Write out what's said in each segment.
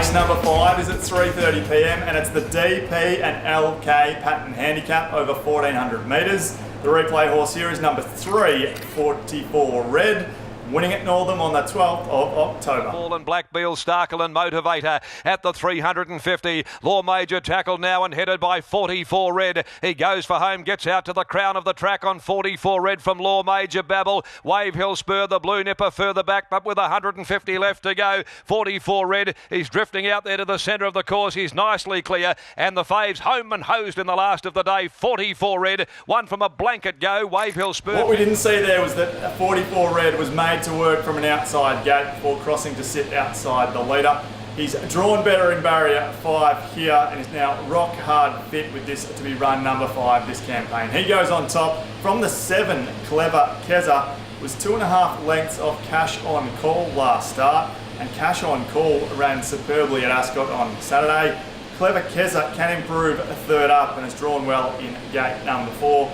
Race number 5 is at 3:30 p.m. and it's the DP and LK Pattern Handicap over 1400 metres. The replay horse here is number 3, 44 Red, winning at Northam on the 12th of October. Ball and Black Beal, Starkle and Motivator at the 350. Law Major tackled now and headed by 44 Red. He goes for home, gets out to the crown of the track on 44 Red from Law Major Babble. Wave Hill Spur, the Blue Nipper further back, but with 150 left to go. 44 Red, he's drifting out there to the centre of the course. He's nicely clear, and the faves home and hosed in the last of the day. 44 Red, one from a blanket go. Wave Hill Spur. What we didn't see there was that 44 Red was made to work from an outside gate before crossing to sit outside the leader. He's drawn better in barrier 5 here and is now rock hard fit with this to be run number 5 this campaign. He goes on top from the 7, Clever Keza, was 2.5 lengths off Cash on Call last start, and Cash on Call ran superbly at Ascot on Saturday. Clever Keza can improve a third up and has drawn well in gate number 4.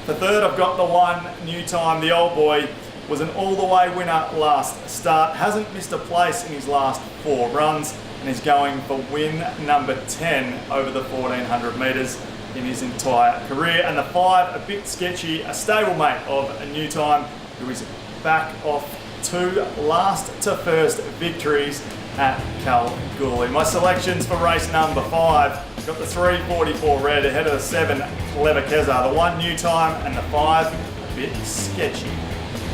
For third, I've got the 1, New Time, the old boy. Was an all-the-way winner last start, hasn't missed a place in his last 4 runs, and is going for win number 10 over the 1400 metres in his entire career. And the 5, a bit sketchy, a stablemate of a New Time, who is back off 2 last to first victories at Kalgoorlie. My selections for race number 5, got the 3, 44 Red ahead of the 7, Clever Keza, the 1, New Time, and the 5, a bit sketchy.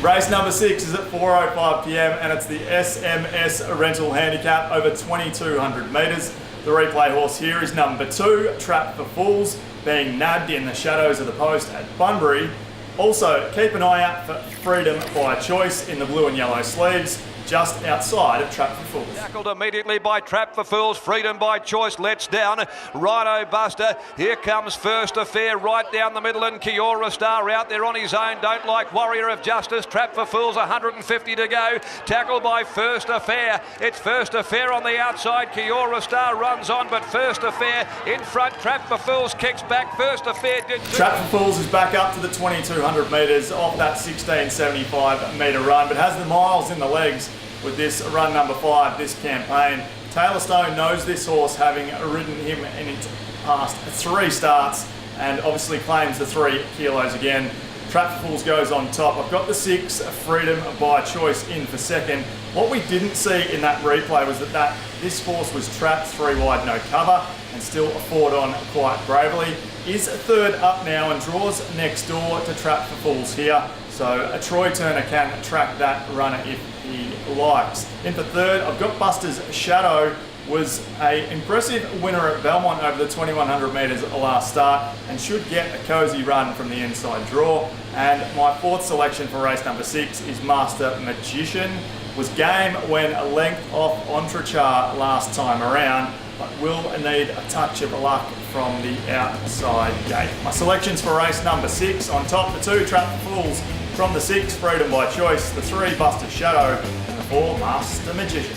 Race number 6 is at 4:05 p.m. and it's the SMS Rental Handicap over 2200 metres. The replay horse here is number 2, Trap for Fools, being nabbed in the shadows of the post at Bunbury. Also, keep an eye out for Freedom by Choice in the blue and yellow sleeves, just outside of Trap for Fools. Tackled immediately by Trap for Fools. Freedom by Choice lets down Rhino Buster. Here comes First Affair right down the middle, and Kiora Star out there on his own. Don't Like Warrior of Justice. Trap for Fools, 150 to go. Tackled by First Affair. It's First Affair on the outside. Kiora Star runs on, but First Affair in front. Trap for Fools kicks back. First Affair did. Trap for Fools is back up to the 2200 metres off that 1675 metre run, but has the miles in the legs with this run number 5 this campaign. Taylor Stone knows this horse, having ridden him in its past 3 starts, and obviously claims the 3 kilos again. Trap for Fools goes on top. I've got the 6, Freedom by Choice, in for second. What we didn't see in that replay was that this horse was trapped 3 wide, no cover, and still fought on quite bravely. Is third up now and draws next door to Trap for Fools here. So a Troy Turner can track that runner if he likes. In for third, I've got Buster's Shadow, was an impressive winner at Belmont over the 2100 metres last start and should get a cosy run from the inside draw. And my 4th selection for race number 6 is Master Magician. Was game when a length off Entrechar last time around, but will need a touch of luck from the outside gate. My selections for race number 6, on top the 2, Trap for Fools, from the 6, Freedom by Choice, the 3, Buster's Shadow, and the 4, Master Magician.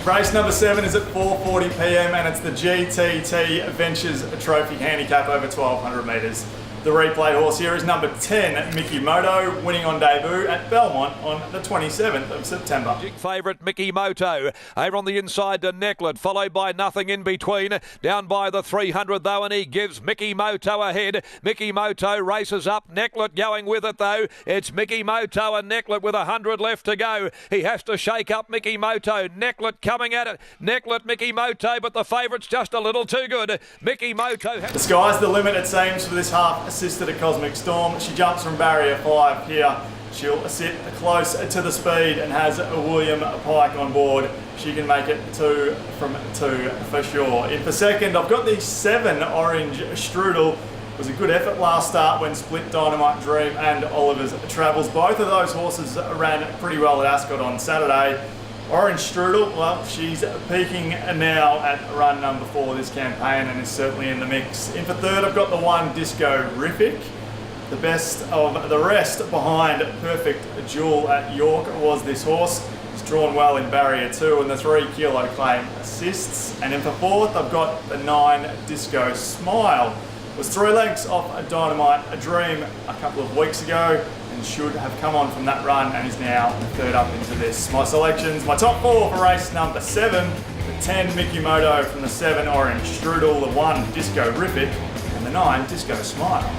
Race number 7 is at 4:40 p.m. and it's the GTT Ventures Trophy Handicap over 1200 metres. The replay horse here is number 10, Mickey Moto, winning on debut at Belmont on the 27th of September. Big favourite Mickey Moto over on the inside to Necklet, followed by Nothing in Between. Down by the 300 though, and he gives Mickey Moto ahead. Mickey Moto races up, Necklet going with it though. It's Mickey Moto and Necklet with 100 left to go. He has to shake up Mickey Moto. Necklet coming at it. Necklet, Mickey Moto, but the favourite's just a little too good. Mickey Moto. The sky's the limit, it seems, for this half assisted a Cosmic Storm. She jumps from barrier 5 here. She'll sit close to the speed and has a William Pike on board. She can make it 2 from 2 for sure. In for second, I've got the 7, Orange Strudel. Was a good effort last start when Split Dynamite Dream and Oliver's Travels. Both of those horses ran pretty well at Ascot on Saturday. Orange Strudel, well, she's peaking now at run number 4 this campaign and is certainly in the mix. In for third, I've got the 1, Disco-rific. The best of the rest behind Perfect Jewel at York was this horse. It's drawn well in barrier 2 and the 3 Kilo Claim assists. And in for fourth, I've got the 9, Disco Smile. Was 3 lengths off a Dynamite Dream a couple of weeks ago and should have come on from that run and is now third up into this. My selections, my top 4 for race number 7, the 10, Mickey Moto from the 7, Orange Strudel, the 1, Disco Riffic, and the 9, Disco Smile.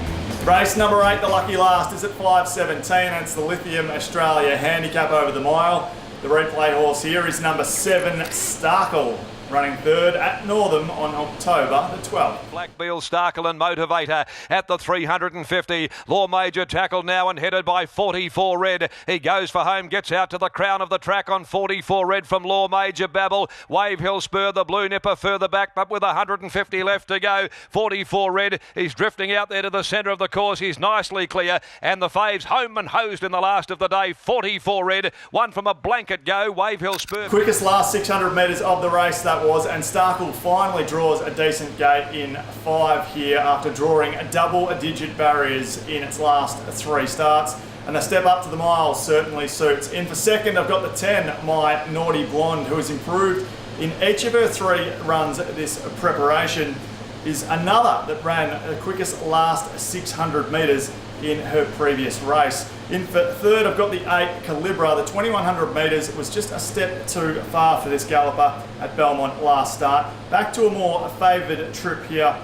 Race number 8, the lucky last, is at 5:17, and it's the Lithium Australia Handicap over the mile. The replay horse here is number 7, Starkle, running third at Northam on October the 12th. Black Beal, Starkle and Motivator at the 350. Law Major tackled now and headed by 44 Red. He goes for home, gets out to the crown of the track on 44 Red from Law Major Babble. Wave Hill Spur, the Blue Nipper further back, but with 150 left to go. 44 Red, he's drifting out there to the centre of the course. He's nicely clear, and the faves home and hosed in the last of the day. 44 Red, one from a blanket go. Wave Hill Spur. Quickest last 600 metres of the race that was, and Starkle finally draws a decent gate in 5 here after drawing double-digit barriers in its last 3 starts. And the step up to the mile certainly suits. In for second, I've got the 10, My Naughty Blonde, who has improved in each of her 3 runs this preparation. Is another that ran the quickest last 600 metres in her previous race. In for third, I've got the 8, Calibra. The 2100 metres was just a step too far for this galloper at Belmont last start. Back to a more favoured trip here,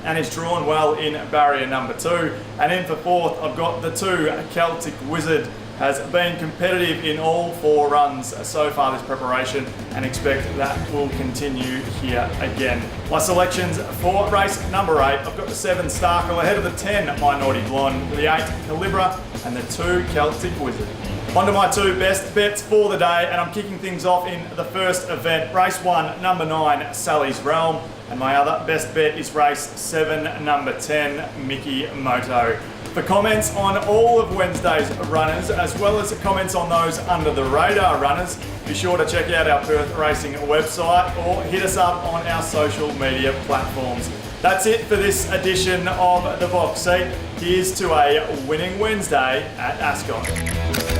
and is drawn well in barrier number 2. And in for fourth, I've got the 2, Celtic Wizard. Has been competitive in all 4 runs so far this preparation, and expect that will continue here again. My selections for race number 8, I've got the 7, Starkle, ahead of the 10, My Naughty Blonde, the 8, Calibra, and the 2, Celtic Wizard. On to my 2 best bets for the day, and I'm kicking things off in the first event. Race 1, number 9, Sally's Realm, and my other best bet is race 7, number 10, Mickey Moto. For comments on all of Wednesday's runners, as well as comments on those under the radar runners, be sure to check out our Perth Racing website or hit us up on our social media platforms. That's it for this edition of The Box Seat. Here's to a winning Wednesday at Ascot.